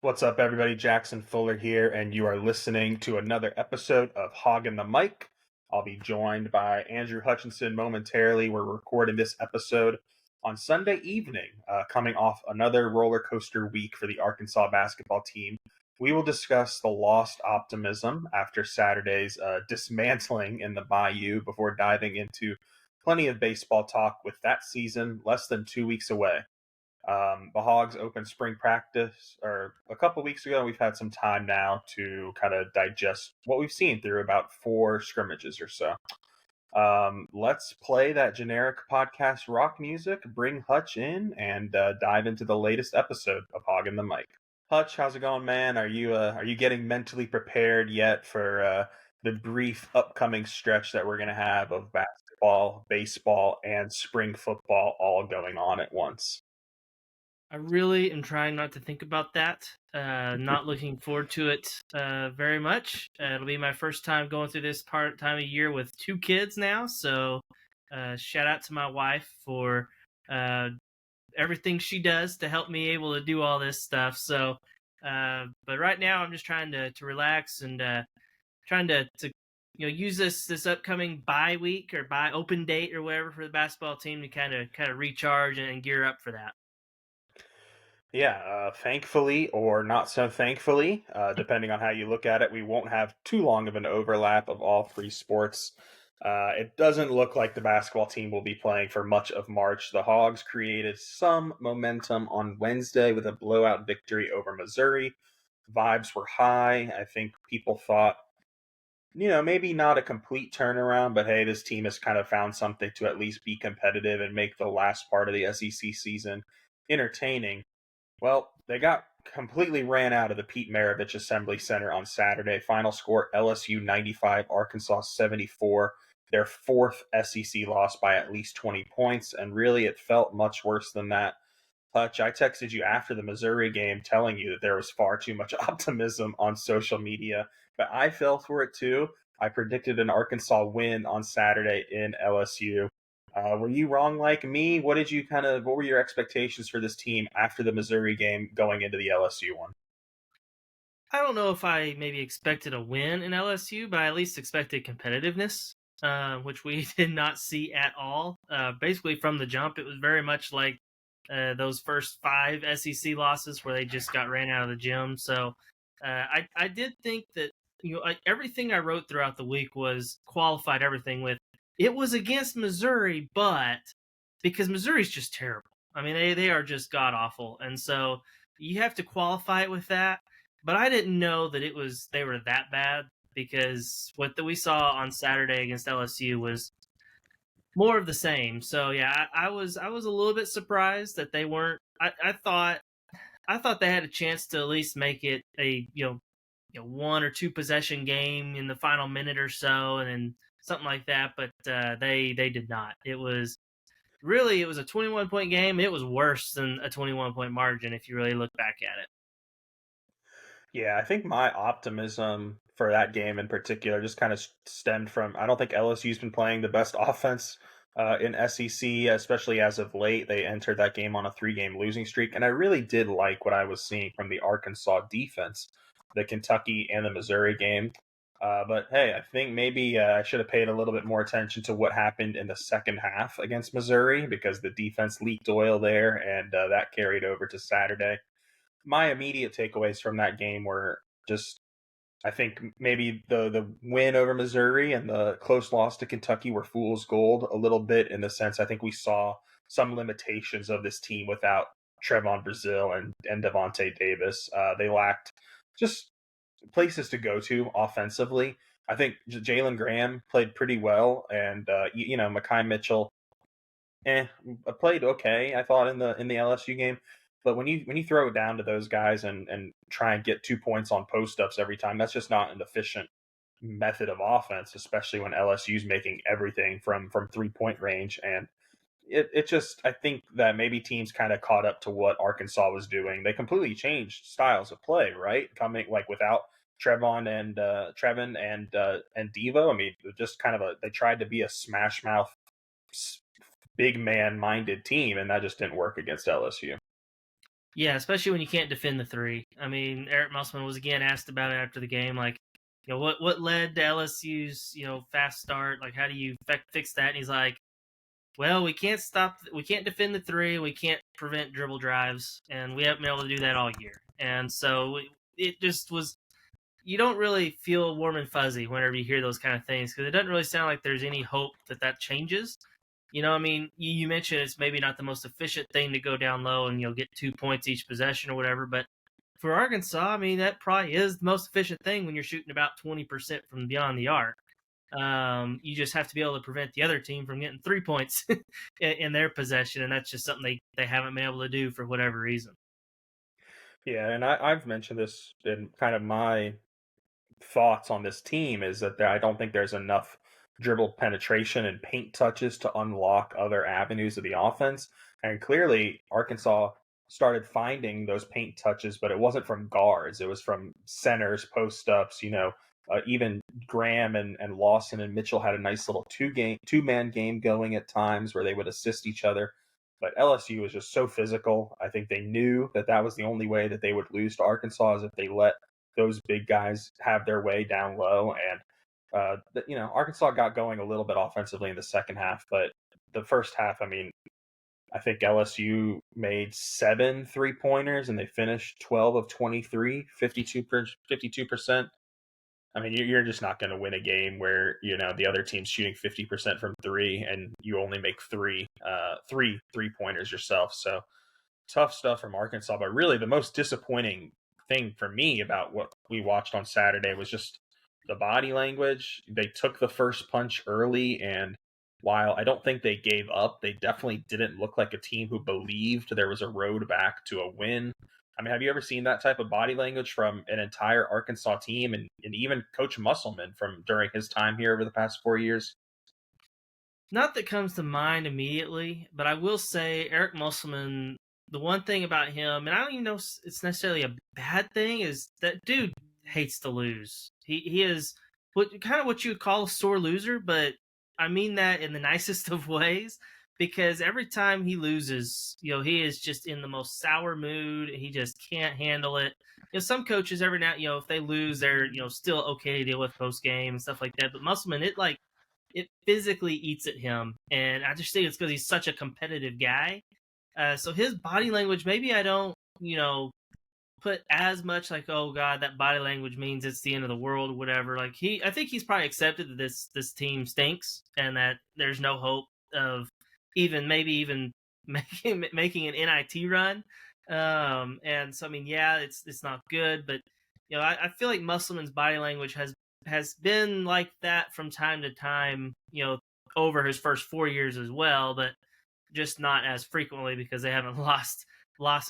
What's up, everybody? Jackson Fuller here, and you are listening to another episode of Hoggin the Mic. I'll be joined by Andrew Hutchinson momentarily. We're recording this episode on Sunday evening, coming off another roller coaster week for the Arkansas basketball team. We will discuss the lost optimism after Saturday's dismantling in the Bayou before diving into plenty of baseball talk with that season less than 2 weeks away. The Hogs opened spring practice or a couple weeks ago. We've had some time now to kind of digest what we've seen through about four scrimmages or so. Let's play that generic podcast rock music, bring Hutch in, and dive into the latest episode of Hoggin the Mic. Hutch, how's it going, man? Are you getting mentally prepared yet for the brief upcoming stretch that we're gonna have of basketball, baseball, and spring football all going on at once? I really am trying not to think about that. Not looking forward to it very much. It'll be my first time going through this time of year with two kids now. So, shout out to my wife for uh, everything she does to help me able to do all this stuff. So, but right now I'm just trying to relax and trying to use this upcoming bye week or bye open date or whatever for the basketball team to kind of recharge and gear up for that. Yeah, thankfully or not so thankfully, depending on how you look at it, we won't have too long of an overlap of all three sports. It doesn't look like the basketball team will be playing for much of March. The Hogs created some momentum on Wednesday with a blowout victory over Missouri. Vibes were high. I think people thought, maybe not a complete turnaround, but hey, this team has kind of found something to at least be competitive and make the last part of the SEC season entertaining. Well, they got completely ran out of the Pete Maravich Assembly Center on Saturday. Final score LSU 95, Arkansas 74. Their fourth SEC loss by at least 20 points. And really, it felt much worse than that. Hutch, I texted you after the Missouri game telling you that there was far too much optimism on social media, but I fell for it too. I predicted an Arkansas win on Saturday in LSU. Were you wrong like me? What were your expectations for this team after the Missouri game going into the LSU one? I don't know if I maybe expected a win in LSU, but I at least expected competitiveness, which we did not see at all. Basically, from the jump, it was very much like those first five SEC losses where they just got ran out of the gym. So I did think that everything I wrote throughout the week was qualified everything with it was against Missouri, but because Missouri's just terrible. I mean, they are just god awful, and so you have to qualify it with that, but I didn't know that they were that bad because we saw on Saturday against LSU was more of the same. So yeah, I was a little bit surprised that they weren't. I thought they had a chance to at least make it a one or two possession game in the final minute or so, and then something like that. But they did not. It was a 21-point game. It was worse than a 21-point margin if you really look back at it. Yeah, I think my optimism for that game in particular just kind of stemmed from I don't think LSU's been playing the best offense in SEC, especially as of late. They entered that game on a three-game losing streak, and I really did like what I was seeing from the Arkansas defense, the Kentucky and the Missouri game. But hey, I think maybe I should have paid a little bit more attention to what happened in the second half against Missouri because the defense leaked oil there, and that carried over to Saturday. My immediate takeaways from that game were just I think maybe the win over Missouri and the close loss to Kentucky were fool's gold a little bit in the sense I think we saw some limitations of this team without Trevon Brazile and Devontae Davis. They lacked just places to go to offensively. I think Jalen Graham played pretty well, and Makai Mitchell eh, played okay. I thought in the LSU game, but when you throw it down to those guys and try and get 2 points on post ups every time, that's just not an efficient method of offense, especially when LSU's making everything from 3 point range. And it just I think that maybe teams kind of caught up to what Arkansas was doing. They completely changed styles of play, right? Coming like without Trevin and Devo. I mean, just kind of they tried to be a smash mouth big man minded team, and that just didn't work against LSU. Yeah, especially when you can't defend the three. I mean, Eric Musselman was again asked about it after the game, like, what led to LSU's fast start? Like, how do you fix that? And he's like, well, we can't defend the three, we can't prevent dribble drives, and we haven't been able to do that all year. And so it just was. You don't really feel warm and fuzzy whenever you hear those kind of things because it doesn't really sound like there's any hope that that changes. I mean, you mentioned it's maybe not the most efficient thing to go down low and get 2 points each possession or whatever, but for Arkansas, I mean, that probably is the most efficient thing when you're shooting about 20% from beyond the arc. You just have to be able to prevent the other team from getting 3 points in their possession, and that's just something they haven't been able to do for whatever reason. Yeah, and I've mentioned this in kind of my thoughts on this team is that I don't think there's enough dribble penetration and paint touches to unlock other avenues of the offense. And clearly, Arkansas started finding those paint touches, but it wasn't from guards. It was from centers, post ups. Even Graham and Lawson and Mitchell had a nice little two man game going at times where they would assist each other. But LSU was just so physical. I think they knew that that was the only way that they would lose to Arkansas is if they let those big guys have their way down low. And Arkansas got going a little bit offensively in the second half, but the first half, I mean, I think LSU made 7 3-pointers and they finished 12 of 23, 52%. I mean, you're just not going to win a game where the other team's shooting 50% from three and you only make three 3-pointers yourself. So tough stuff from Arkansas. But really, the most disappointing thing for me about what we watched on Saturday was just the body language. They took the first punch early, and while I don't think they gave up, they definitely didn't look like a team who believed there was a road back to a win. I mean, have you ever seen that type of body language from an entire Arkansas team and even Coach Musselman from during his time here over the past 4 years? Not that comes to mind immediately, but I will say Eric Musselman. The one thing about him, and I don't even know if it's necessarily a bad thing, is that dude hates to lose. He is what you would call a sore loser, but I mean that in the nicest of ways because every time he loses, he is just in the most sour mood. He just can't handle it. Some coaches every now, if they lose, they're still okay to deal with post game and stuff like that. But Musselman, it physically eats at him, and I just think it's because he's such a competitive guy. So his body language, maybe I don't, put as much like, oh god, that body language means it's the end of the world, or whatever. Like I think he's probably accepted that this team stinks and that there's no hope of even making an NIT run. And so I mean, yeah, it's not good, but I feel like Musselman's body language has been like that from time to time, over his first 4 years as well, but just not as frequently because they haven't lost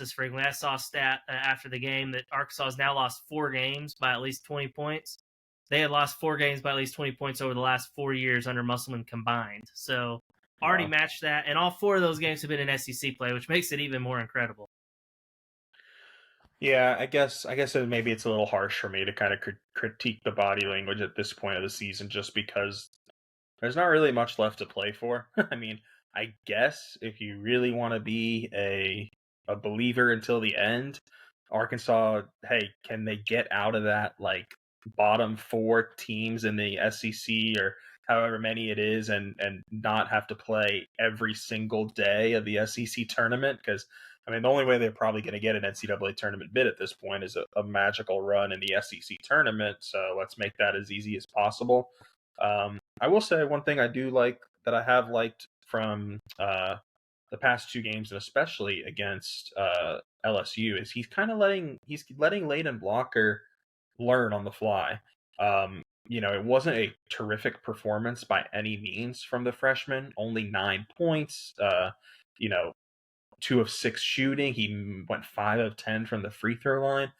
as frequently. I saw a stat after the game that Arkansas has now lost 4 games by at least 20 points. They had lost 4 games by at least 20 points over the last 4 years under Musselman combined. So already Wow. matched that, and all 4 of those games have been in SEC play, which makes it even more incredible. Yeah, I guess maybe it's a little harsh for me to kind of critique the body language at this point of the season, just because there's not really much left to play for. I mean, I guess if you really want to be a believer until the end, Arkansas, hey, can they get out of that like bottom four teams in the SEC or however many it is and not have to play every single day of the SEC tournament? Because I mean, the only way they're probably going to get an NCAA tournament bid at this point is a magical run in the SEC tournament. So let's make that as easy as possible. I will say one thing I do like that I have liked from the past 2 games, and especially against LSU, is he's letting Layden Blocker learn on the fly. It wasn't a terrific performance by any means from the freshman. Only 9 points. You know, 2 of 6 shooting. He went 5 of 10 from the free throw line,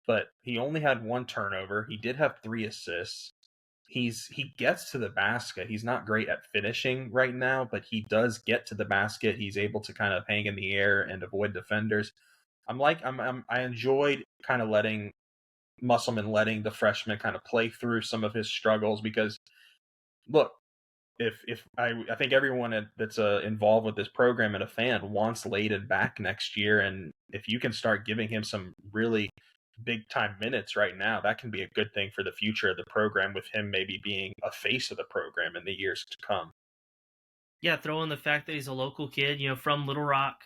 but he only had 1 turnover. He did have 3 assists. He gets to the basket. He's not great at finishing right now, but he does get to the basket. He's able to kind of hang in the air and avoid defenders. I enjoyed kind of letting Musselman letting the freshman kind of play through some of his struggles because look, if I think everyone that's involved with this program and a fan wants Layden back next year, and if you can start giving him some really big time minutes right now, that can be a good thing for the future of the program, with him maybe being a face of the program in the years to come. Yeah, throw in the fact that he's a local kid, from Little Rock,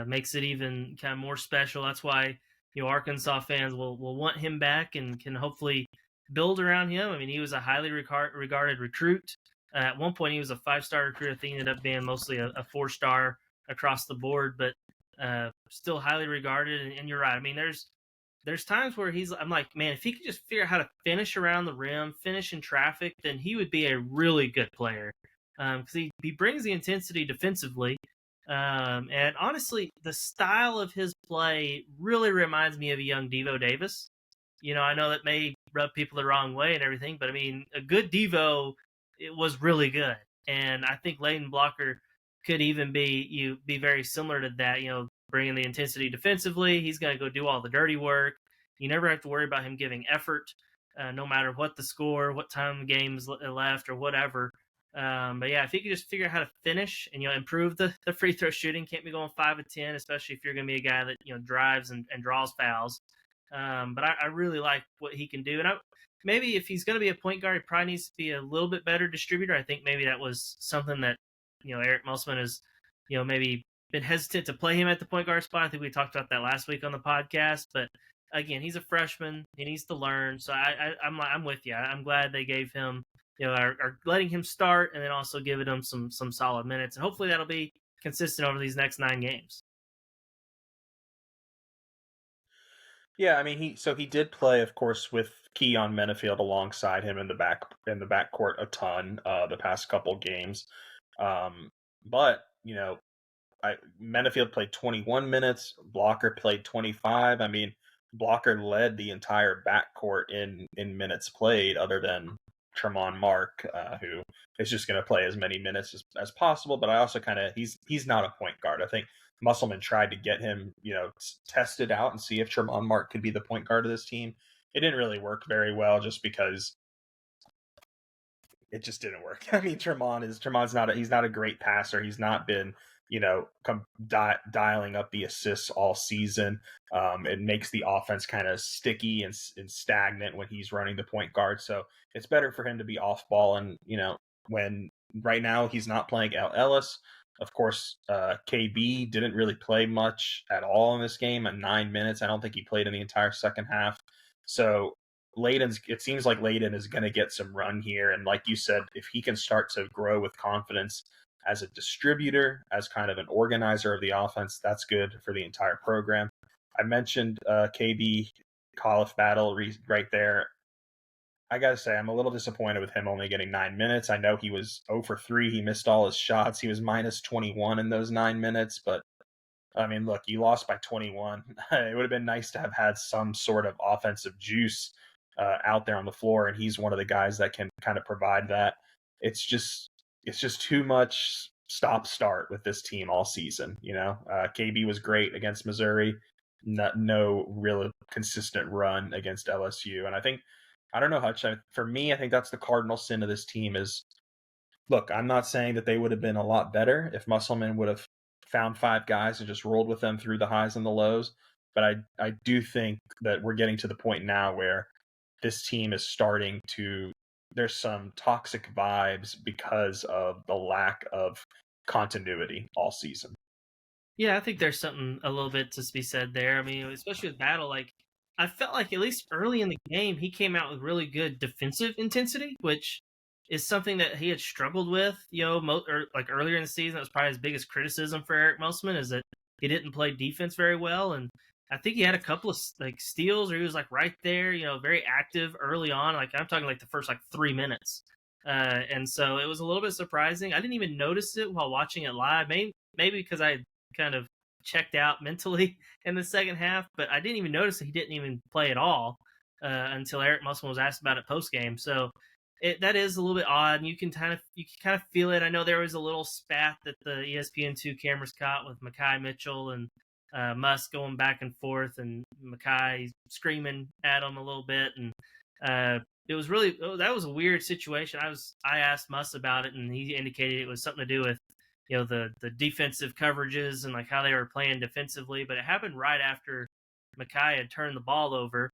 makes it even kind of more special. That's why Arkansas fans will want him back and can hopefully build around him. I mean, he was a highly regarded recruit. At one point, he was a 5-star recruit. I think he ended up being mostly a 4-star across the board, but still highly regarded. And you're right. I mean, there's times where I'm like, man, if he could just figure out how to finish around the rim, finish in traffic, then he would be a really good player. Because he brings the intensity defensively. And honestly, the style of his play really reminds me of a young Devo Davis. I know that may rub people the wrong way and everything, but I mean, a good Devo, it was really good. And I think Layden Blocker could even be very similar to that, bringing the intensity defensively. He's going to go do all the dirty work. You never have to worry about him giving effort, no matter what the score, what time the game's left, or whatever. But yeah, if you could just figure out how to finish and improve the free throw shooting, can't be going 5 of 10, especially if you're going to be a guy that drives and draws fouls. But I really like what he can do, and maybe if he's going to be a point guard, he probably needs to be a little bit better distributor. I think maybe that was something that Eric Musselman has maybe been hesitant to play him at the point guard spot. I think we talked about that last week on the podcast, but again, he's a freshman. He needs to learn. So I'm with you. I'm glad they gave him, are letting him start, and then also giving him some solid minutes, and hopefully that'll be consistent over these next 9 games. Yeah, I mean he did play, of course, with Keon Menafield alongside him in the backcourt a ton the past couple games. But Menafield played 21 minutes. Blocker played 25. I mean, Blocker led the entire backcourt in minutes played, other than Tremont Mark, who is just going to play as many minutes as possible. But I also he's not a point guard. I think Musselman tried to get him, tested out and see if Tremont Mark could be the point guard of this team. It didn't really work very well, just because it just didn't work. I mean, Tremont's he's not a great passer. He's not been, dialing up the assists all season. It makes the offense kind of sticky and stagnant when he's running the point guard. So it's better for him to be off ball. And, when right now he's not playing Ellis. Of course, KB didn't really play much at all in this game at 9 minutes. I don't think he played in the entire second half. So it seems like Layden is going to get some run here. And like you said, if he can start to grow with confidence as a distributor, as kind of an organizer of the offense, that's good for the entire program. I mentioned KB Khalif battle right there. I got to say, I'm a little disappointed with him only getting 9 minutes. I know he was 0 for 3. He missed all his shots. He was minus 21 in those 9 minutes. But, I mean, look, you lost by 21. It would have been nice to have had some sort of offensive juice out there on the floor, and he's one of the guys that can kind of provide that. It's just too much stop-start with this team all season. KB was great against Missouri. No real consistent run against LSU. And I don't know, Hutch. For me, I think that's the cardinal sin of this team is, look, I'm not saying that they would have been a lot better if Musselman would have found 5 guys and just rolled with them through the highs and the lows. But I do think that we're getting to the point now where this team is starting to, there's some toxic vibes because of the lack of continuity all season. Yeah, I think there's something a little bit to be said there. I mean, especially with Battle, like I felt like at least early in the game, he came out with really good defensive intensity, which is something that he had struggled with. Like earlier in the season, that was probably his biggest criticism for Eric Musselman, is that he didn't play defense very well. And I think he had a couple of like steals, or he was like right there, very active early on. Like I'm talking like the first like 3 minutes. And so it was a little bit surprising. I didn't even notice it while watching it live. Maybe because I kind of checked out mentally in the second half, but I didn't even notice that he didn't even play at all until Eric Musselman was asked about it post game. So that is a little bit odd, and you can kind of feel it. I know there was a little spat that the ESPN2 cameras caught with Makai Mitchell and Musk going back and forth, and Makai screaming at him a little bit, and It was really that was a weird situation. I asked Muss about it, and he indicated it was something to do with the defensive coverages and like how they were playing defensively. But it happened right after Mackay had turned the ball over,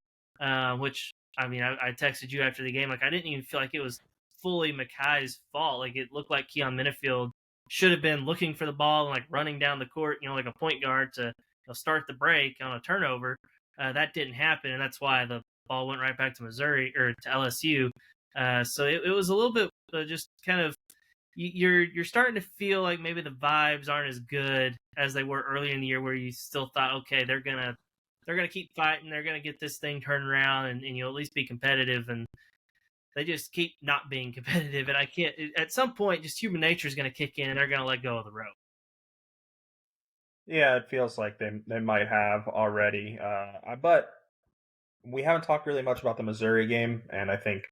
which I mean I texted you after the game, like I didn't even feel like it was fully Mackay's fault. Like it looked like Keon Minifield should have been looking for the ball and like running down the court, like a point guard to start the break on a turnover. That didn't happen, and that's why the ball went right back to Missouri or to LSU. So it was a little bit just kind of you're starting to feel like maybe the vibes aren't as good as they were earlier in the year, where you still thought, okay, they're gonna keep fighting, they're gonna get this thing turned around, and you'll at least be competitive. And they just keep not being competitive, and I can't. At some point, just human nature is going to kick in, and they're going to let go of the rope. Yeah, it feels like they might have already. But we haven't talked really much about the Missouri game, and I think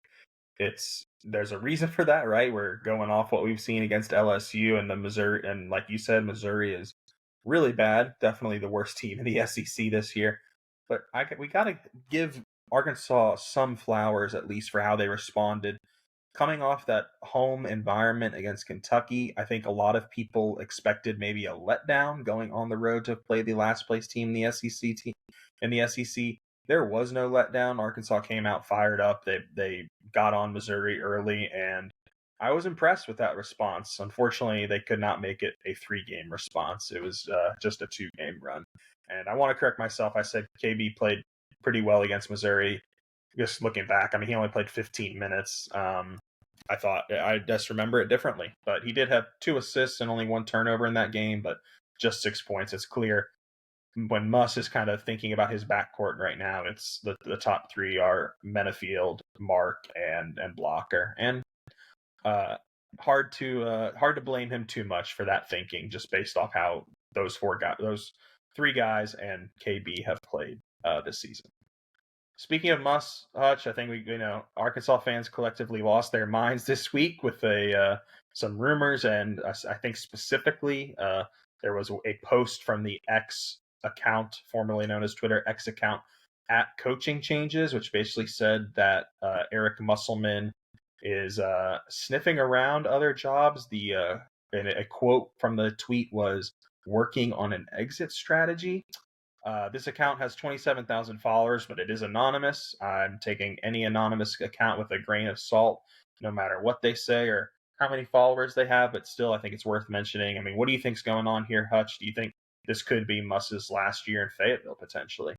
there's a reason for that, right? We're going off what we've seen against LSU and the Missouri, and like you said, Missouri is really bad. Definitely the worst team in the SEC this year. But we got to give Arkansas some flowers at least for how they responded. Coming off that home environment against Kentucky, I think a lot of people expected maybe a letdown going on the road to play the last place team in the SEC team in the SEC. There was no letdown. Arkansas came out fired up. They got on Missouri early, and I was impressed with that response. Unfortunately, they could not make it a 3-game response. It was just a 2-game run. And I want to correct myself. I said KB played pretty well against Missouri. Just looking back, I mean, he only played 15 minutes. I just remember it differently. But he did have 2 assists and only 1 turnover in that game, but just 6 points. It's clear when Muss is kind of thinking about his backcourt right now, it's the top 3 are Menafield, Mark, and Blocker. And hard to blame him too much for that thinking, just based off how those 3 guys and KB have played this season. Speaking of Muss, Hutch, I think Arkansas fans collectively lost their minds this week with some rumors, and I think specifically there was a post from the X account, formerly known as Twitter X account, at Coaching Changes, which basically said that Eric Musselman is sniffing around other jobs. And a quote from the tweet was working on an exit strategy. This account has 27,000 followers, but it is anonymous. I'm taking any anonymous account with a grain of salt, no matter what they say or how many followers they have, but still, I think it's worth mentioning. I mean, what do you think's going on here, Hutch? Do you think this could be Muss's last year in Fayetteville, potentially?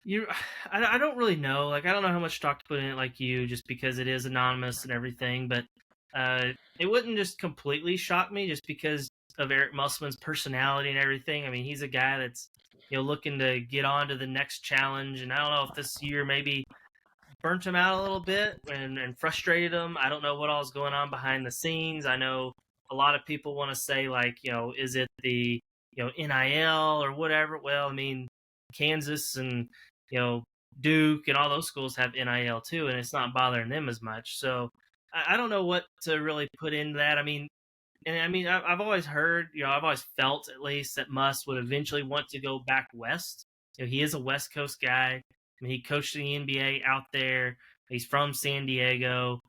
You, I don't really know. Like, I don't know how much stock to put in it, like you, just because it is anonymous and everything. But it wouldn't just completely shock me, just because of Eric Musselman's personality and everything. I mean, he's a guy that's looking to get on to the next challenge, and I don't know if this year maybe burnt him out a little bit and frustrated him. I don't know what all's going on behind the scenes. I know a lot of people want to say, like, is it the NIL or whatever? Well, I mean, Kansas and Duke and all those schools have NIL too, and it's not bothering them as much. So I don't know what to really put into that. I've always heard, I've always felt at least that Muss would eventually want to go back west. He is a West Coast guy. I mean, he coached in the NBA out there. He's from San Diego.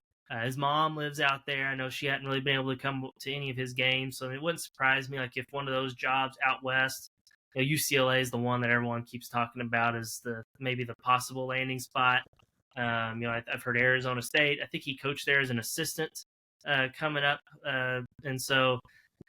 His mom lives out there. I know she hadn't really been able to come to any of his games, so it wouldn't surprise me, like, if one of those jobs out west. UCLA is the one that everyone keeps talking about as maybe the possible landing spot. I've heard Arizona State. I think he coached there as an assistant coming up, and so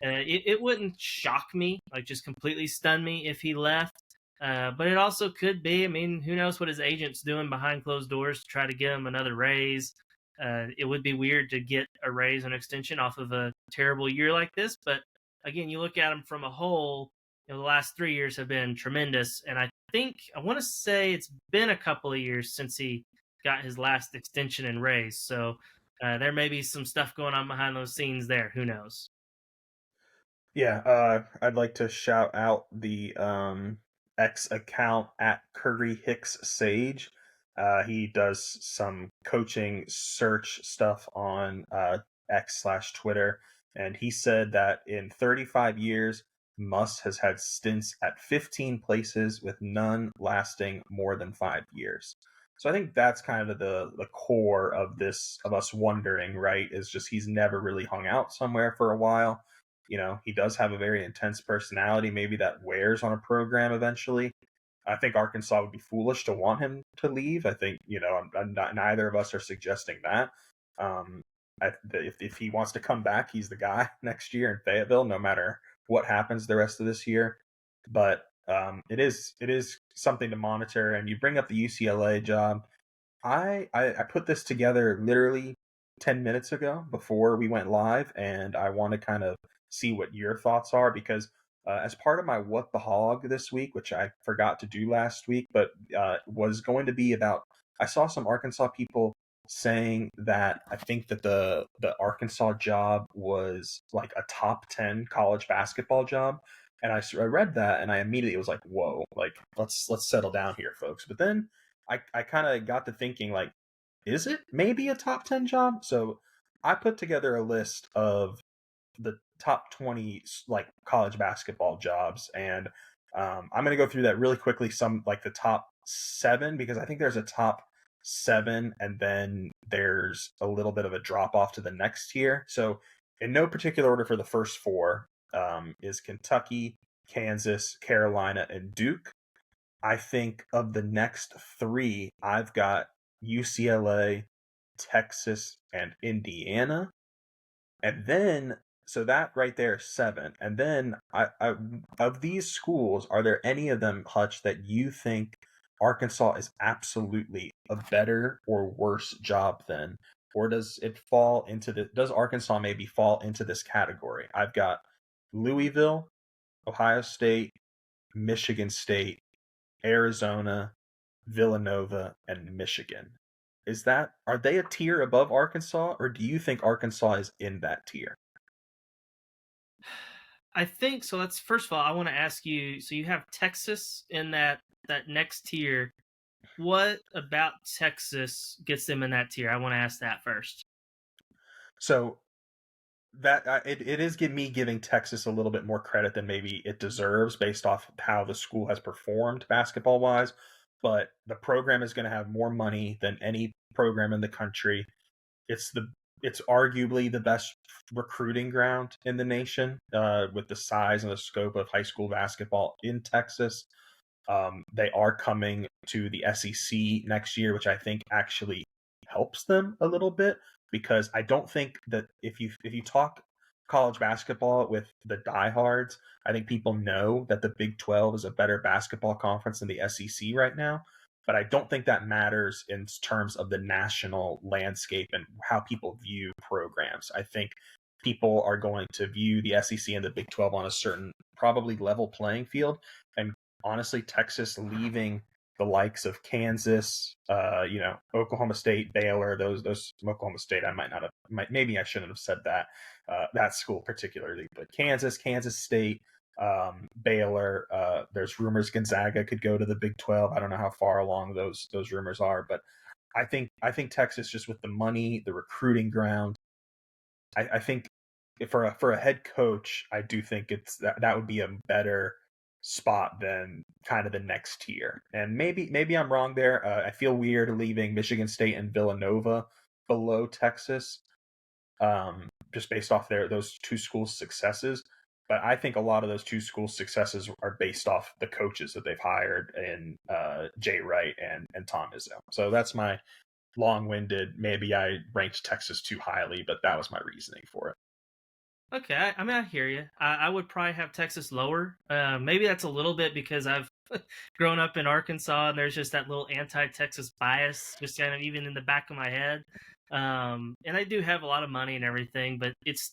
it wouldn't shock me, like just completely stun me if he left. But it also could be. I mean, who knows what his agent's doing behind closed doors to try to get him another raise. It would be weird to get a raise or an extension off of a terrible year like this. But again, you look at him from a whole. The last 3 years have been tremendous, and I want to say it's been a couple of years since he got his last extension and raise. So there may be some stuff going on behind those scenes there. Who knows? Yeah, I'd like to shout out the X account at Curry Hicks Sage. He does some coaching search stuff on X/Twitter, and he said that in 35 years, Muss has had stints at 15 places with none lasting more than 5 years. So I think that's kind of the core of this of us wondering, right? Is just he's never really hung out somewhere for a while. He does have a very intense personality. Maybe that wears on a program eventually. I think Arkansas would be foolish to want him to leave. I think I'm not, neither of us are suggesting that. Um, if he wants to come back, he's the guy next year in Fayetteville, no matter what happens the rest of this year. But it is something to monitor. And you bring up the UCLA job. I put this together literally 10 minutes ago before we went live, and I want to kind of see what your thoughts are because as part of my What the Hog this week, which I forgot to do last week, but was going to be about, I saw some Arkansas people saying that I think that the Arkansas job was like a top 10 college basketball job. And I read that and I immediately was like, whoa, like let's settle down here, folks. But then I kind of got to thinking, like, is it maybe a top 10 job? So I put together a list of the top 20 like college basketball jobs, and I'm going to go through that really quickly. Some like the top seven, because I think there's a top seven and then there's a little bit of a drop off to the next tier. So in no particular order, for the first four is Kentucky, Kansas, Carolina, and Duke. I think of the next three, I've got UCLA, Texas, and Indiana. And then, so that right there is seven. And then, of these schools, are there any of them, Hutch, that you think Arkansas is absolutely a better or worse job than? Or does Arkansas maybe fall into this category? I've got Louisville, Ohio State, Michigan State, Arizona, Villanova, and Michigan. Are they a tier above Arkansas, or do you think Arkansas is in that tier? I think so. Let's first of all, I want to ask you. So you have Texas in that next tier. What about Texas gets them in that tier? I want to ask that first. So that it is me giving Texas a little bit more credit than maybe it deserves based off how the school has performed basketball wise. But the program is going to have more money than any program in the country. It's the it's arguably the best recruiting ground in the nation with the size and the scope of high school basketball in Texas. They are coming to the SEC next year, which I think actually helps them a little bit because I don't think that if you talk college basketball with the diehards, I think people know that the Big 12 is a better basketball conference than the SEC right now. But I don't think that matters in terms of the national landscape and how people view programs. I think people are going to view the SEC and the Big 12 on a certain, probably level playing field. And honestly, Texas leaving the likes of Kansas, Oklahoma State, Baylor, those Oklahoma State, I might not have, maybe I shouldn't have said that, that school particularly, but Kansas State, Baylor. There's rumors Gonzaga could go to the Big 12. I don't know how far along those rumors are, but I think Texas, just with the money, the recruiting ground, I think for a head coach, I do think that would be a better spot than kind of the next tier. And maybe I'm wrong there. I feel weird leaving Michigan State and Villanova below Texas, just based off those two schools' successes. But I think a lot of those two schools' successes are based off the coaches that they've hired in Jay Wright and Tom Izzo. So that's my long-winded. Maybe I ranked Texas too highly, but that was my reasoning for it. Okay, I mean, I hear you. I would probably have Texas lower. Maybe that's a little bit because I've grown up in Arkansas, and there's just that little anti-Texas bias, just kind of even in the back of my head. And I do have a lot of money and everything, but it's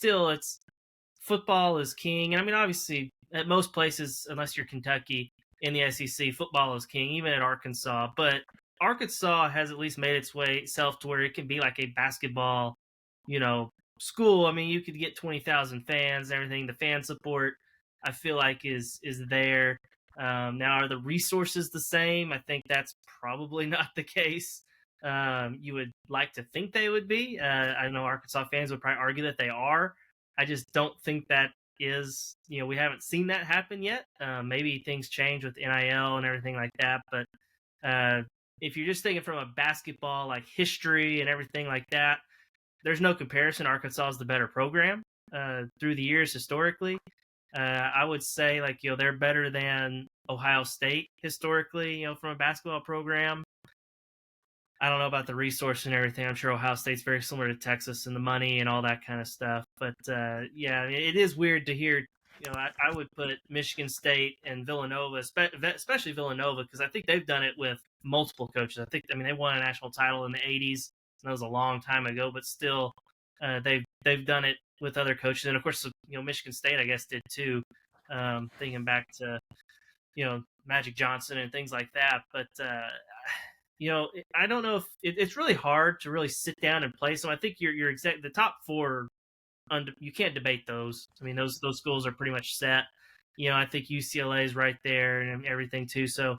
football is king. And I mean, obviously, at most places, unless you're Kentucky in the SEC, football is king, even at Arkansas. But Arkansas has at least made its way itself to where it can be like a basketball, you know, school. I mean, you could get 20,000 fans and everything. The fan support, I feel like, is there. Now, are the resources the same? I think that's probably not the case. You would like to think they would be. I know Arkansas fans would probably argue that they are. I just don't think that is, we haven't seen that happen yet. Maybe things change with NIL and everything like that, but uh, if you're just thinking from a basketball like history and everything like that, there's no comparison. Arkansas is the better program through the years historically. I would say like they're better than Ohio State historically. From a basketball program. I don't know about the resource and everything. I'm sure Ohio State's very similar to Texas and the money and all that kind of stuff. But yeah, it is weird to hear. I would put Michigan State and Villanova, especially Villanova, because I think they've done it with multiple coaches. I mean, they won a national title in the '80s, and that was a long time ago. But still, they've done it with other coaches, and of course, Michigan State, I guess, did too. Thinking back to Magic Johnson and things like that, but I don't know if it's really hard to really sit down and play. So I think you're exact. The top four, you can't debate those. I mean, those schools are pretty much set. I think UCLA is right there and everything too. So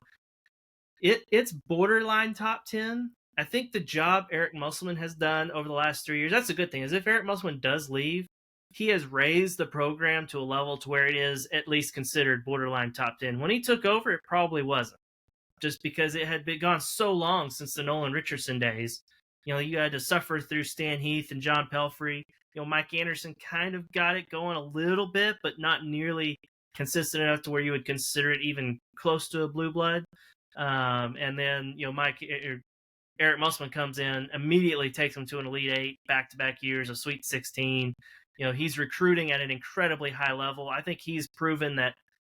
it's borderline top 10. I think the job Eric Musselman has done over the last 3 years, that's a good thing. Is if Eric Musselman does leave, he has raised the program to a level to where it is at least considered borderline top 10. When he took over, it probably wasn't, just because it had been gone so long since the Nolan Richardson days. You had to suffer through Stan Heath and John Pelfrey. Mike Anderson kind of got it going a little bit, but not nearly consistent enough to where you would consider it even close to a blue blood. And then, Eric Musselman comes in, immediately takes them to an Elite Eight, back-to-back years, a Sweet 16. He's recruiting at an incredibly high level. I think he's proven that,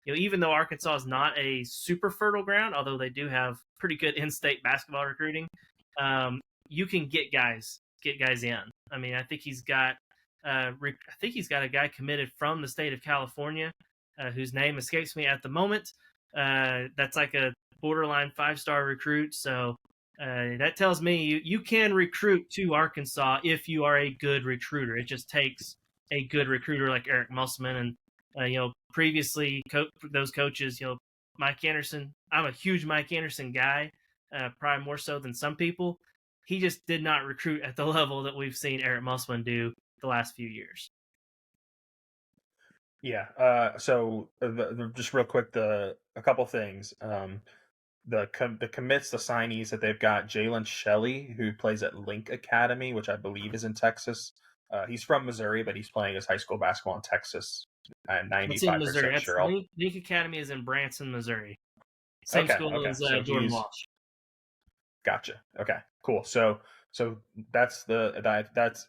even though Arkansas is not a super fertile ground, although they do have pretty good in-state basketball recruiting, you can get guys in. I mean, I think he's got a guy committed from the state of California, whose name escapes me at the moment. That's like a borderline 5-star recruit. So that tells me you can recruit to Arkansas if you are a good recruiter. It just takes a good recruiter like Eric Musselman and previously those coaches. Mike Anderson. I'm a huge Mike Anderson guy, probably more so than some people. He just did not recruit at the level that we've seen Eric Musselman do the last few years. Yeah. So just real quick, a couple things. The commits, the signees that they've got: Jalen Shelley, who plays at Link Academy, which I believe is in Texas. He's from Missouri, but he's playing his high school basketball in Texas. I'm 95% sure. Link Academy is in Branson, Missouri. Same school as so Jordan Walsh. Gotcha. Okay, cool. So that's that's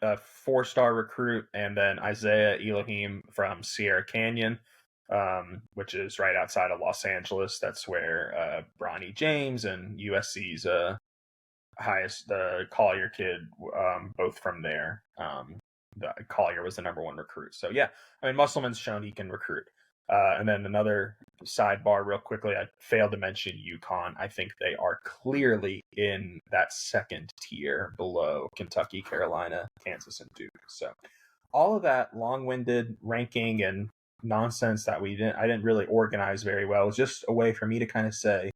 a 4-star recruit, and then Isaiah Elohim from Sierra Canyon, which is right outside of Los Angeles. That's where Bronny James and USC's highest, the Collier kid, both from there. The Collier was the #1 recruit. So yeah, I mean, Musselman's shown he can recruit. And then another sidebar real quickly, I failed to mention UConn. I think they are clearly in that second tier below Kentucky, Carolina, Kansas, and Duke. So all of that long-winded ranking and nonsense that I didn't really organize very well was just a way for me to kind of say,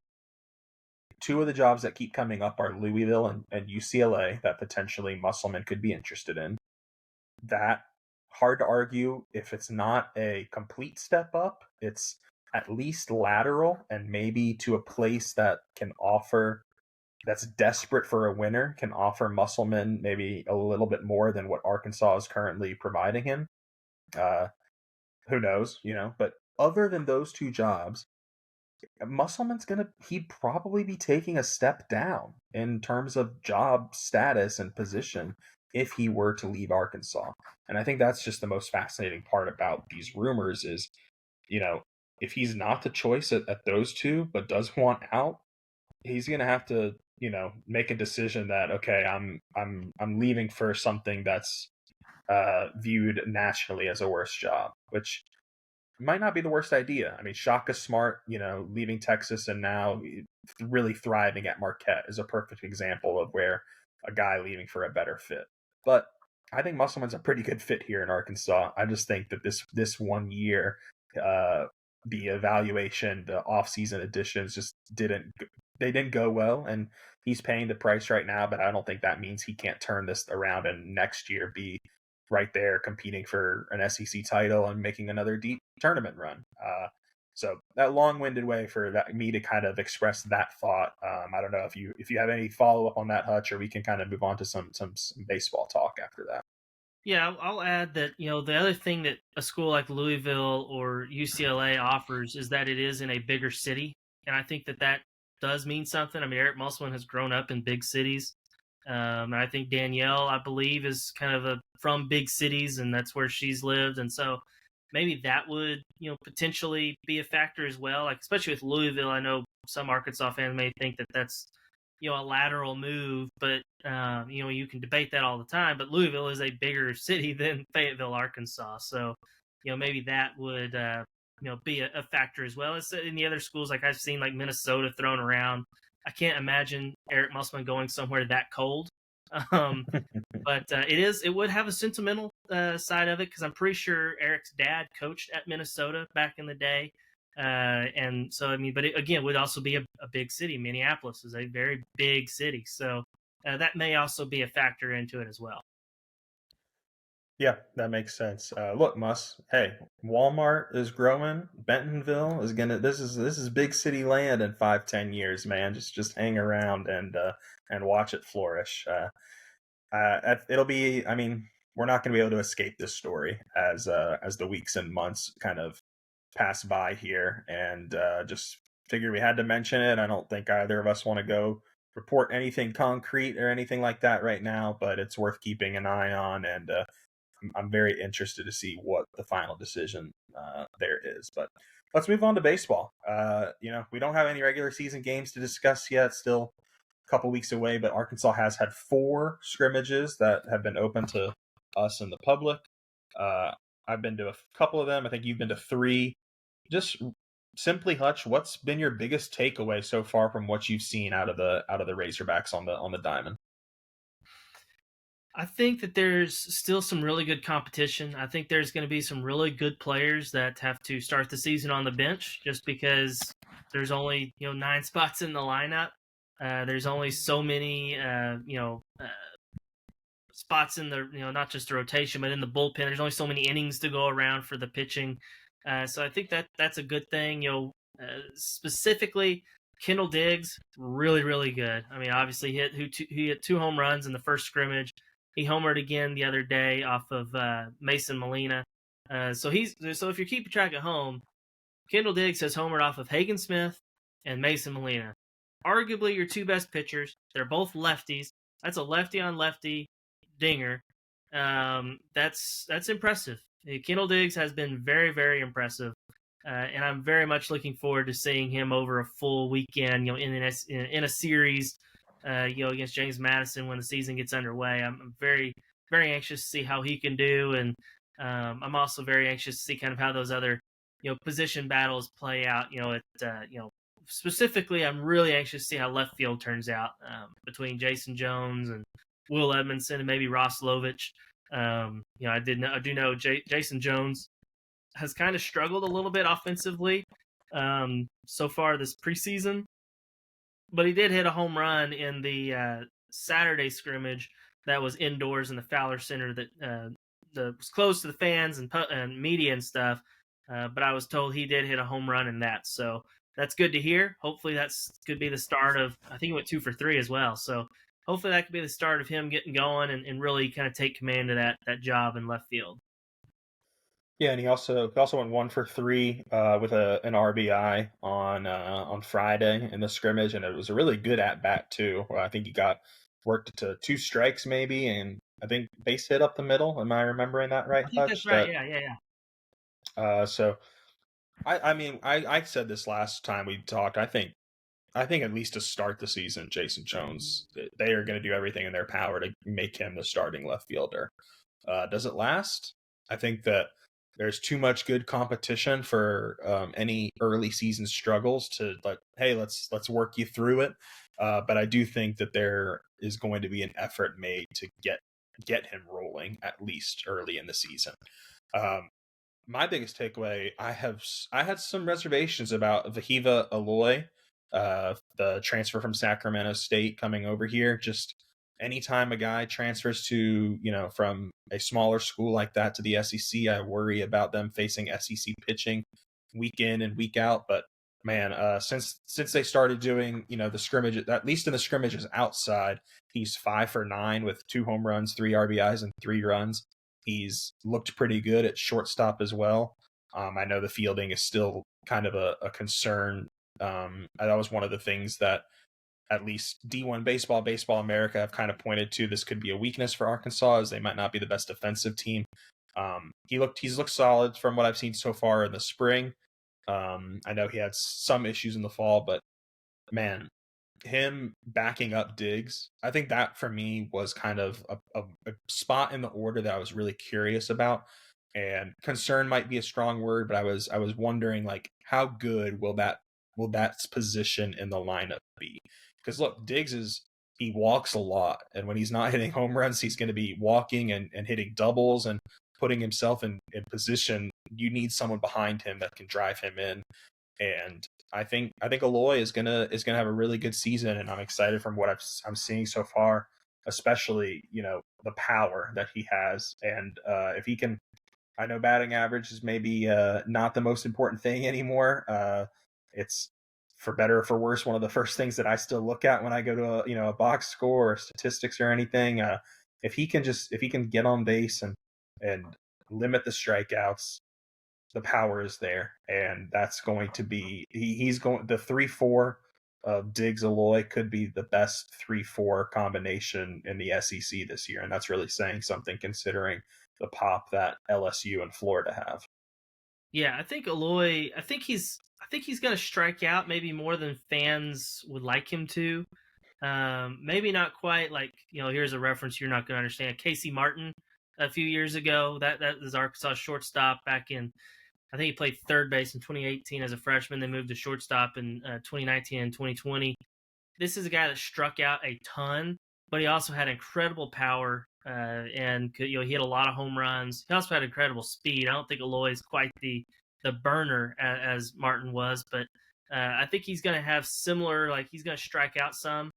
two of the jobs that keep coming up are Louisville and UCLA that potentially Musselman could be interested in. That, hard to argue. If it's not a complete step up, it's at least lateral, and maybe to a place that can offer, that's desperate for a winner, can offer Musselman maybe a little bit more than what Arkansas is currently providing him. Who knows, But other than those two jobs, Musselman's he'd probably be taking a step down in terms of job status and position if he were to leave Arkansas. And I think that's just the most fascinating part about these rumors is, if he's not the choice at those two, but does want out, he's going to have to, make a decision that, okay, I'm leaving for something that's viewed nationally as a worse job, which might not be the worst idea. I mean, Shaka Smart, leaving Texas and now really thriving at Marquette is a perfect example of where a guy leaving for a better fit. But I think Musselman's a pretty good fit here in Arkansas. I just think that this 1 year, the evaluation, the offseason additions just didn't go well, and he's paying the price right now. But I don't think that means he can't turn this around and next year be right there competing for an SEC title and making another deep tournament run. So that long-winded way for me to kind of express that thought. I don't know if you have any follow up on that, Hutch, or we can kind of move on to some baseball talk after that. Yeah, I'll add that, the other thing that a school like Louisville or UCLA offers is that it is in a bigger city, and I think that that does mean something. I mean, Eric Musselman has grown up in big cities, and I think Danielle, I believe, is kind of from big cities, and that's where she's lived, and so maybe that would potentially be a factor as well. Like especially with Louisville, I know some Arkansas fans may think that that's a lateral move, but you can debate that all the time. But Louisville is a bigger city than Fayetteville, Arkansas, so maybe that would be a factor as well as in the other schools. Like I've seen like Minnesota thrown around. I can't imagine Eric Musselman going somewhere that cold. Um, but it would have a sentimental side of it because I'm pretty sure Eric's dad coached at Minnesota back in the day. And so, I mean, but it, again, would also be a big city. Minneapolis is a very big city. So that may also be a factor into it as well. Yeah, that makes sense. Look, Muss. Hey, Walmart is growing. Bentonville is gonna. This is big city land in 5-10 years, man. Just hang around and watch it flourish. It'll be. I mean, we're not going to be able to escape this story as the weeks and months kind of pass by here, and just figured we had to mention it. I don't think either of us want to go report anything concrete or anything like that right now, but it's worth keeping an eye on, and I'm very interested to see what the final decision there is. But let's move on to baseball. We don't have any regular season games to discuss yet. Still a couple weeks away, but Arkansas has had 4 scrimmages that have been open to us and the public. I've been to a couple of them. I think you've been to 3. Just simply, Hutch, what's been your biggest takeaway so far from what you've seen out of the Razorbacks on the diamond? I think that there's still some really good competition. I think there's going to be some really good players that have to start the season on the bench just because there's only 9 spots in the lineup. There's only so many spots in the not just the rotation but in the bullpen. There's only so many innings to go around for the pitching. So I think that's a good thing. Specifically, Kendall Diggs, really, really good. I mean, obviously he hit 2 home runs in the first scrimmage. He homered again the other day off of Mason Molina. So if you're keeping track at home, Kendall Diggs has homered off of Hagen Smith and Mason Molina. Arguably your 2 best pitchers. They're both lefties. That's a lefty on lefty dinger. That's impressive. Kendall Diggs has been very, very impressive. And I'm very much looking forward to seeing him over a full weekend, in a series, against James Madison when the season gets underway. I'm very, very anxious to see how he can do, and I'm also very anxious to see kind of how those other, position battles play out. Specifically, I'm really anxious to see how left field turns out between Jason Jones and Will Edmondson and maybe Ross Lovich. I do know Jason Jones has kind of struggled a little bit offensively so far this preseason, but he did hit a home run in the Saturday scrimmage that was indoors in the Fowler Center that was closed to the fans and media and stuff. But I was told he did hit a home run in that, so that's good to hear. Hopefully could be the start of. I think he went 2 for 3 as well, so hopefully that could be the start of him getting going and really kind of take command of that job in left field. Yeah, and he also went 1 for 3 with an RBI on Friday in the scrimmage, and it was a really good at bat too. I think he got worked to 2 strikes maybe, and I think base hit up the middle. Am I remembering that right, I think that's Hutch? right. Yeah. So I mean I said this last time we talked. I think at least to start the season, Jason Jones, they are going to do everything in their power to make him the starting left fielder. Does it last? I think that there's too much good competition for any early season struggles to let's work you through it. But I do think that there is going to be an effort made to get him rolling at least early in the season. My biggest takeaway, I had some reservations about Vahiva Aloy, the transfer from Sacramento State coming over here. Just anytime a guy transfers to, from a smaller school like that to the SEC, I worry about them facing SEC pitching week in and week out. But man, since they started doing the scrimmage, at least in the scrimmages outside, he's 5 for 9 with 2 home runs, 3 RBIs, and 3 runs. He's looked pretty good at shortstop as well. I know the fielding is still kind of a concern. That was one of the things that at least D1 Baseball America have kind of pointed to. This could be a weakness for Arkansas, as they might not be the best defensive team. He's looked solid from what I've seen so far in the spring. I know he had some issues in the fall, but man, him backing up Diggs, I think that for me was kind of a spot in the order that I was really curious about. And concern might be a strong word, but I was wondering, like, how good will that position in the lineup be? Because look, he walks a lot, and when he's not hitting home runs, he's going to be walking and hitting doubles and putting himself in position. You need someone behind him that can drive him in, and I think Aloy is gonna have a really good season, and I'm excited from what I'm seeing so far, especially the power that he has, and if he can. I know batting average is maybe not the most important thing anymore. It's for better or for worse one of the first things that I still look at when I go to a box score or statistics or anything. If he can get on base and limit the strikeouts, the power is there, and that's going to be he's going the 3-4 of Diggs Aloy could be the best 3-4 combination in the SEC this year, and that's really saying something considering the pop that LSU and Florida have. Yeah, I think Aloy. I think he's going to strike out maybe more than fans would like him to. Maybe not quite like Here's a reference you're not going to understand. Casey Martin a few years ago. That is Arkansas shortstop back in. I think he played third base in 2018 as a freshman. Then moved to shortstop in 2019 and 2020. This is a guy that struck out a ton, but he also had incredible power, and he hit a lot of home runs. He also had incredible speed. I don't think Aloy is quite the burner as Martin was, but I think he's going to have similar. Like, he's going to strike out some,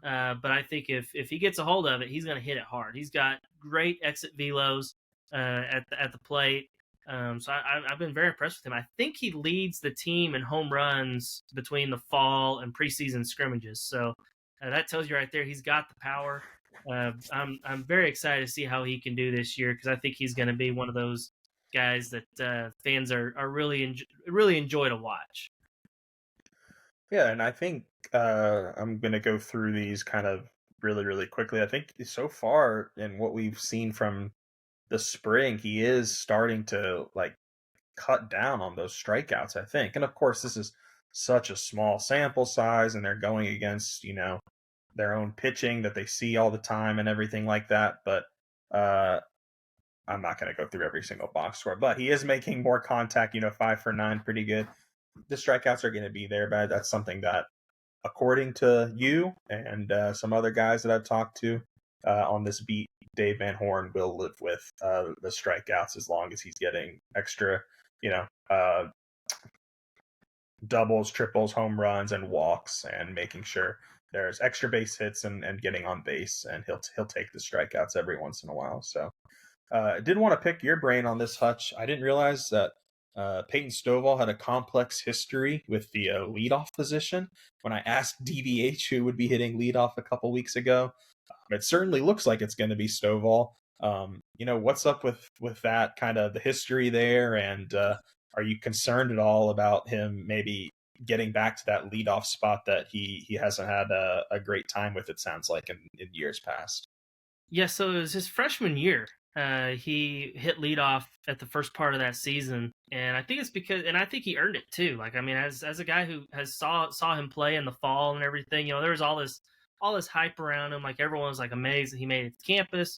but I think if he gets a hold of it, he's going to hit it hard. He's got great exit velos at the plate. So I've been very impressed with him. I think he leads the team in home runs between the fall and preseason scrimmages. So that tells you right there he's got the power. I'm very excited to see how he can do this year, because I think he's going to be one of those guys that fans are really enjoy to watch. Yeah, and I think I'm gonna go through these kind of really, really quickly. I think so far in what we've seen from the spring, he is starting to like cut down on those strikeouts, I think. And of course, this is such a small sample size, and they're going against, their own pitching that they see all the time and everything like that. But uh, I'm not going to go through every single box score, but he is making more contact, 5 for 9, pretty good. The strikeouts are going to be there, but that's something that, according to you and some other guys that I've talked to on this beat, Dave Van Horn will live with the strikeouts as long as he's getting extra, you know, uh, doubles, triples, home runs, and walks, and making sure there's extra base hits and getting on base, and he'll take the strikeouts every once in a while. So I did want to pick your brain on this, Hutch. I didn't realize that Peyton Stovall had a complex history with the leadoff position. When I asked DVH who would be hitting leadoff a couple weeks ago, it certainly looks like it's going to be Stovall. What's up with that kind of the history there, and are you concerned at all about him maybe getting back to that leadoff spot that he hasn't had a great time with? It sounds like in years past. Yeah, so it was his freshman year. He hit leadoff at the first part of that season, and I think it's because, and I think he earned it too. Like, I mean, as a guy who has saw him play in the fall and everything, there was all this hype around him. Like, everyone was like amazed that he made it to campus,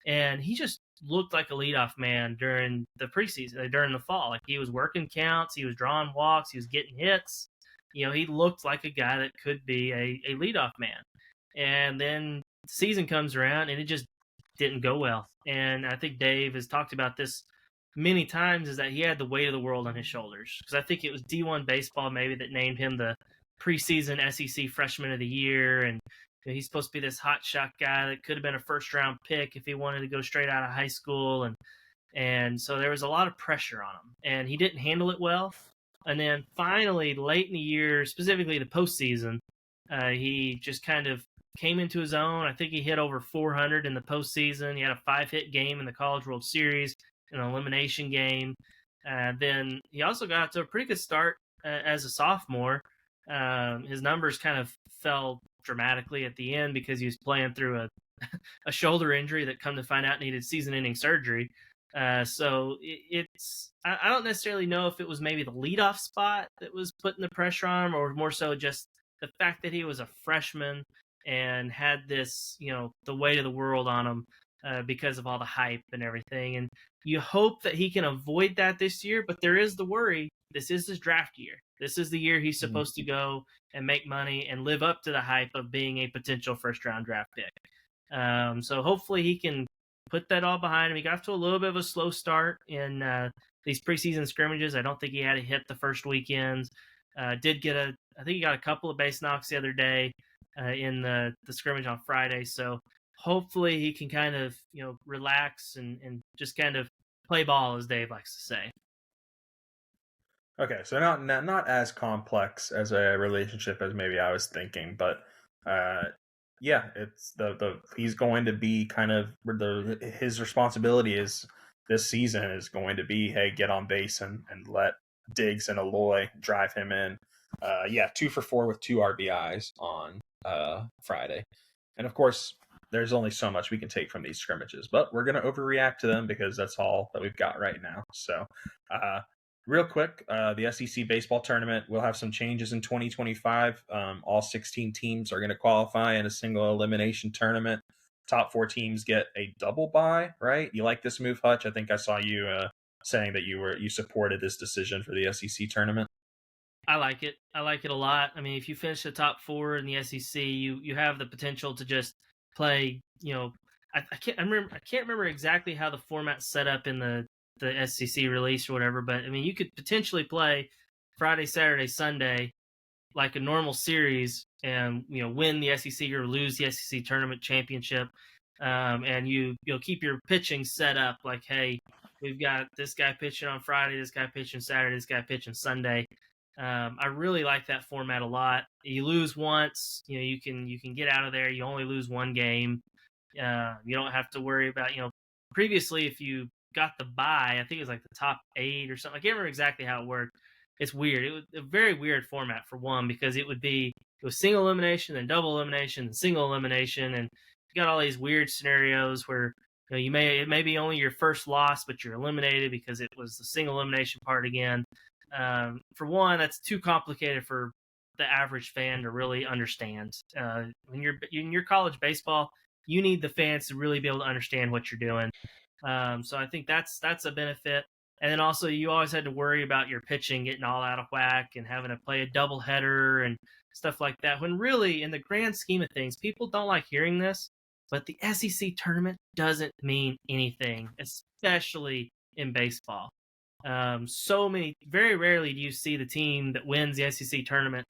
and he just looked like a leadoff man during the preseason, during the fall. Like, he was working counts, he was drawing walks, he was getting hits. He looked like a guy that could be a leadoff man. And then the season comes around, and it just didn't go well. And I think Dave has talked about this many times, is that he had the weight of the world on his shoulders. Because I think it was D1 Baseball maybe that named him the preseason SEC Freshman of the Year. And he's supposed to be this hot shot guy that could have been a first round pick if he wanted to go straight out of high school. And so there was a lot of pressure on him, and he didn't handle it well. And then finally, late in the year, specifically the postseason, he just kind of came into his own. I think he hit over 400 in the postseason. He had a 5-hit game in the College World Series, an elimination game. Then he also got to a pretty good start as a sophomore. His numbers kind of fell dramatically at the end because he was playing through a shoulder injury that, come to find out, needed season-ending surgery. So I don't necessarily know if it was maybe the leadoff spot that was putting the pressure on him, or more so just the fact that he was a freshman and had this, the weight of the world on him because of all the hype and everything. And you hope that he can avoid that this year, but there is the worry. This is his draft year. This is the year he's supposed to go and make money and live up to the hype of being a potential first-round draft pick. So hopefully he can put that all behind him. He got off to a little bit of a slow start in these preseason scrimmages. I don't think he had a hit the first weekend. I think he got a couple of base knocks the other day in the scrimmage on Friday. So hopefully he can kind of, relax and just kind of play ball, as Dave likes to say. Okay, so not as complex as a relationship as maybe I was thinking, but yeah, it's the he's going to be kind of his responsibility is this season is going to be, hey, get on base and let Diggs and Aloy drive him in. 2 for 4 with 2 RBIs on Friday, and of course there's only so much we can take from these scrimmages, but we're going to overreact to them because that's all that we've got right now. So real quick, the SEC baseball tournament will have some changes in 2025. All 16 teams are going to qualify in a single elimination tournament. Top 4 teams get a double bye, right? You like this move, Hutch? I think I saw you saying that you supported this decision for the SEC tournament. I like it. I like it a lot. I mean, if you finish the top 4 in the SEC, you have the potential to just play. I can't remember exactly how the format's set up in the SEC release or whatever, but I mean, you could potentially play Friday, Saturday, Sunday like a normal series and win the SEC or lose the SEC tournament championship. And you'll keep your pitching set up like, hey, we've got this guy pitching on Friday, this guy pitching Saturday, this guy pitching Sunday. I really like that format a lot. You lose once, you can get out of there. You only lose one game. You don't have to worry about, previously if you got the bye, I think it was like the top 8 or something. I can't remember exactly how it worked. It's weird. It was a very weird format for one, because it was single elimination, then double elimination, then single elimination, and you got all these weird scenarios where it may be only your first loss, but you're eliminated because it was the single elimination part again. For one, that's too complicated for the average fan to really understand. When you're in your college baseball, you need the fans to really be able to understand what you're doing. So I think that's a benefit. And then also, you always had to worry about your pitching getting all out of whack and having to play a doubleheader and stuff like that. When really, in the grand scheme of things, people don't like hearing this, but the SEC tournament doesn't mean anything, especially in baseball. Very rarely do you see the team that wins the SEC tournament,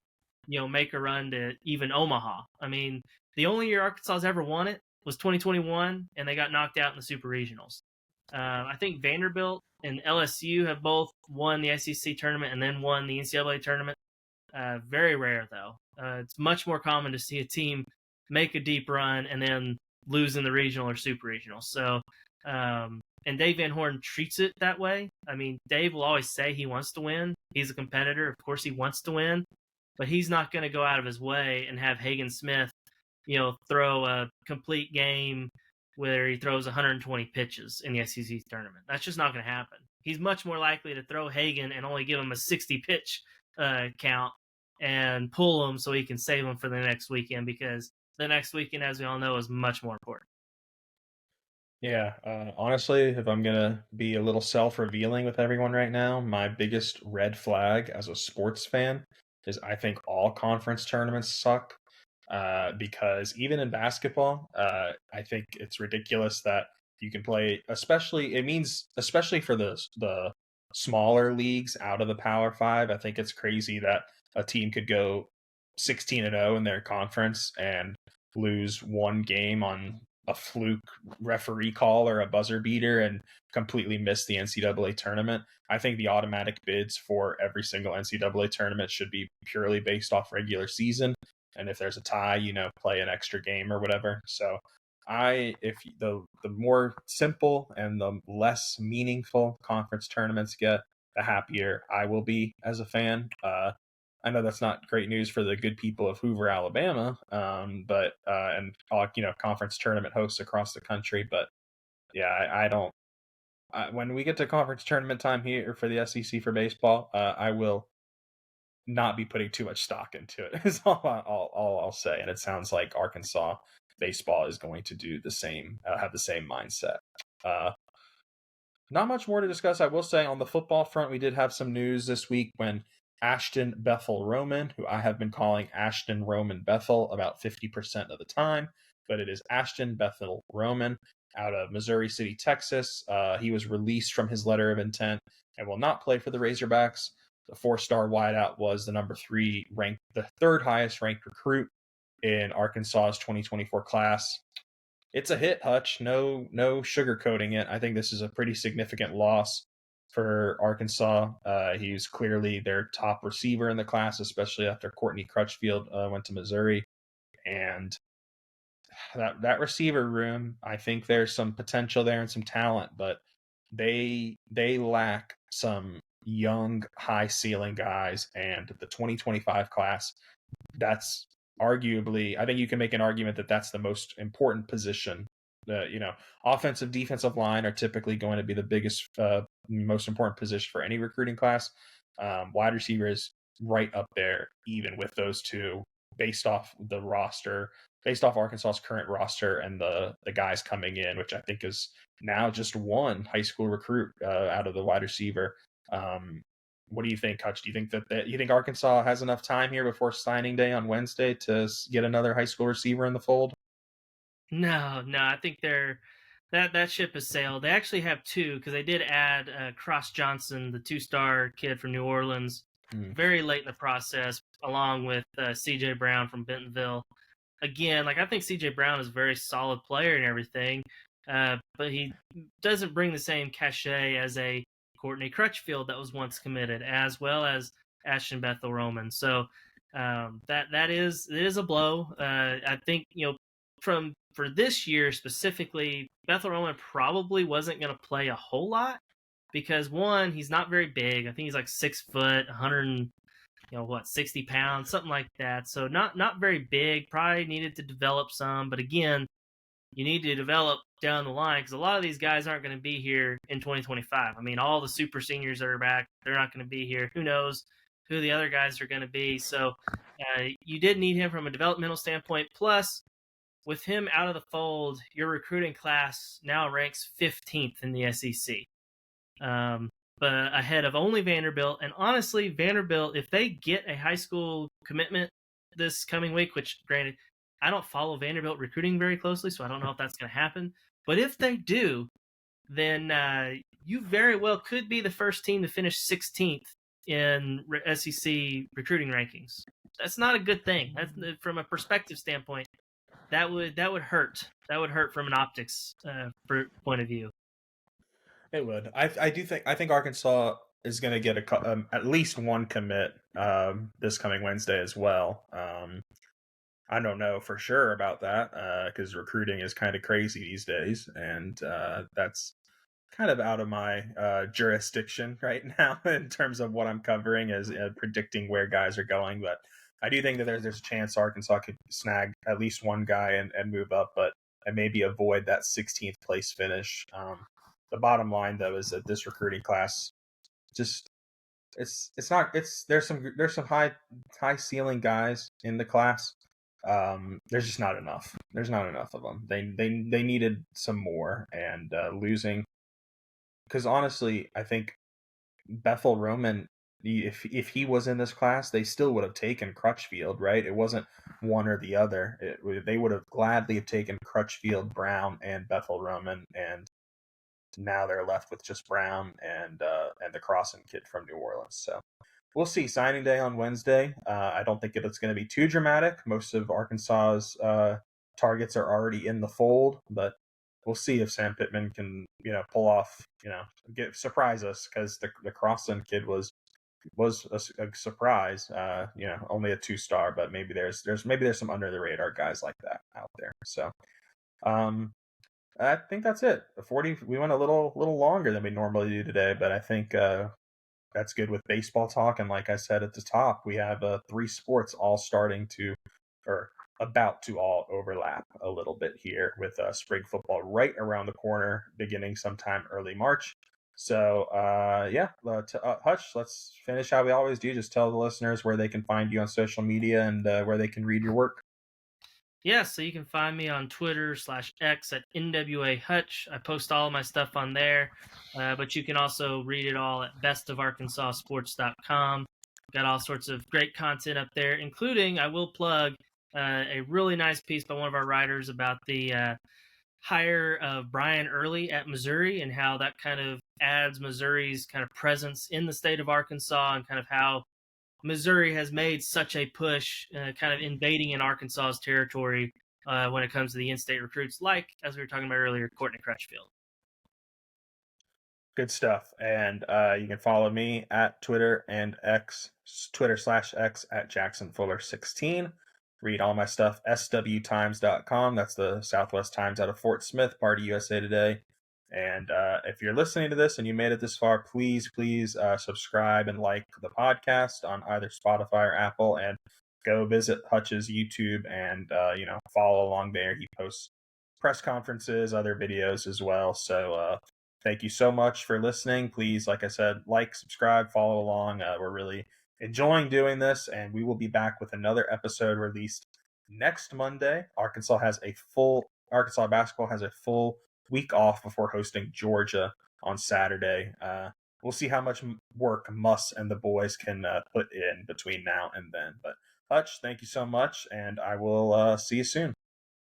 make a run to even Omaha. I mean, the only year Arkansas's ever won it was 2021, and they got knocked out in the Super Regionals. I think Vanderbilt and LSU have both won the SEC tournament and then won the NCAA tournament. Very rare, though. It's much more common to see a team make a deep run and then lose in the regional or super regional. So, and Dave Van Horn treats it that way. I mean, Dave will always say he wants to win. He's a competitor. Of course, he wants to win, but he's not going to go out of his way and have Hagen Smith, throw a complete game where he throws 120 pitches in the SEC tournament. That's just not going to happen. He's much more likely to throw Hagen and only give him a 60 pitch count and pull him so he can save him for the next weekend, because the next weekend, as we all know, is much more important. Yeah, honestly, if I'm gonna be a little self-revealing with everyone right now, my biggest red flag as a sports fan is I think all conference tournaments suck. Because even in basketball, I think it's ridiculous that you can play, especially for the smaller leagues out of the Power Five. I think it's crazy that a team could go 16-0 in their conference and lose one game on a fluke referee call or a buzzer beater and completely miss the NCAA tournament. I think the automatic bids for every single NCAA tournament should be purely based off regular season. And if there's a tie, play an extra game or whatever. So if the more simple and the less meaningful conference tournaments get, the happier I will be as a fan. I know that's not great news for the good people of Hoover, Alabama, but and conference tournament hosts across the country. But yeah, I don't. When we get to conference tournament time here for the SEC for baseball, I will not be putting too much stock into it. Is all I'll say. And it sounds like Arkansas baseball is going to do the same, have the same mindset. Not much more to discuss. I will say on the football front, we did have some news this week when Ashton Bethel Roman, who I have been calling Ashton Roman Bethel about 50% of the time, but it is Ashton Bethel Roman out of Missouri City, Texas. He was released from his letter of intent and will not play for the Razorbacks. The 4-star wideout was the third highest ranked recruit in Arkansas's 2024 class. It's a hit, Hutch. No sugarcoating it. I think this is a pretty significant loss for Arkansas. He's clearly their top receiver in the class, especially after Courtney Crutchfield went to Missouri. And that receiver room, I think there's some potential there and some talent, but they lack some young, high ceiling guys. And the 2025 class, that's arguably, I think you can make an argument that that's the most important position. Offensive, defensive line are typically going to be the biggest, most important position for any recruiting class. Wide receiver is right up there, even with those two, based off Arkansas's current roster and the guys coming in, which I think is now just one high school recruit out of the wide receiver. What do you think, Hutch? Do you think that you think Arkansas has enough time here before signing day on Wednesday to get another high school receiver in the fold? No, I think that ship has sailed. They actually have two because they did add Cross Johnson, the 2-star kid from New Orleans, very late in the process, along with C.J. Brown from Bentonville. Again, I think C.J. Brown is a very solid player and everything, but he doesn't bring the same cachet as a Courtney Crutchfield that was once committed, as well as Ashton Bethel Roman. So it is a blow. I think for this year specifically, Bethel Roman probably wasn't going to play a whole lot because one, he's not very big. I think he's like 6 foot, 100, 60 pounds, something like that. So not very big. Probably needed to develop some, but again, you need to develop down the line because a lot of these guys aren't going to be here in 2025. I mean, all the super seniors that are back, they're not going to be here. Who knows who the other guys are going to be? So you did need him from a developmental standpoint. Plus, with him out of the fold, your recruiting class now ranks 15th in the SEC, but ahead of only Vanderbilt. And honestly, Vanderbilt, if they get a high school commitment this coming week, which granted, I don't follow Vanderbilt recruiting very closely, so I don't know if that's going to happen. But if they do, then you very well could be the first team to finish 16th in SEC recruiting rankings. That's not a good thing. That's from a perspective standpoint. That would hurt. That would hurt from an optics point of view. It would. I think Arkansas is going to get at least one commit this coming Wednesday as well. I don't know for sure about that because recruiting is kind of crazy these days, and that's kind of out of my jurisdiction right now in terms of what I'm covering as predicting where guys are going. But I do think that there's a chance Arkansas could snag at least one guy and move up, but and maybe avoid that 16th place finish. The bottom line though is that this recruiting class just there's some high ceiling guys in the class. There's just not enough. There's not enough of them. They needed some more, and losing, because honestly, I think Bethel Roman, if he was in this class, they still would have taken Crutchfield, right? It wasn't one or the other. They would have gladly have taken Crutchfield, Brown, and Bethel Roman, and now they're left with just Brown and the Crossan kid from New Orleans. So we'll see. Signing day on Wednesday. I don't think it's going to be too dramatic. Most of Arkansas's targets are already in the fold, but we'll see if Sam Pittman can, pull off, surprise us, because the Crossland kid was a surprise. Only a 2-star, but maybe there's some under the radar guys like that out there. So, I think that's it. 40. We went a little longer than we normally do today, but I think that's good with baseball talk. And like I said at the top, we have 3 sports all starting to, or about to all overlap a little bit here, with spring football right around the corner, beginning sometime early March. So, Hutch, let's finish how we always do. Just tell the listeners where they can find you on social media, and where they can read your work. Yeah, so you can find me on Twitter/X at NWA Hutch. I post all of my stuff on there, but you can also read it all at bestofarkansassports.com. Got all sorts of great content up there, including, I will plug, a really nice piece by one of our writers about the hire of Brian Early at Missouri, and how that kind of adds Missouri's kind of presence in the state of Arkansas, and kind of how Missouri has made such a push, kind of invading in Arkansas's territory when it comes to the in-state recruits, like, as we were talking about earlier, Courtney Crutchfield. Good stuff. And you can follow me at Twitter and X, Twitter/X at JacksonFuller16. Read all my stuff, swtimes.com. That's the Southwest Times out of Fort Smith, part of USA Today. And if you're listening to this and you made it this far, please subscribe and like the podcast on either Spotify or Apple, and go visit Hutch's YouTube and follow along there. He posts press conferences, other videos as well. So thank you so much for listening. Please, like I said, like, subscribe, follow along. We're really enjoying doing this, and we will be back with another episode released next Monday. Arkansas basketball has a full week off before hosting Georgia on Saturday. We'll see how much work Muss and the boys can put in between now and then. But Hutch, thank you so much, and I will see you soon.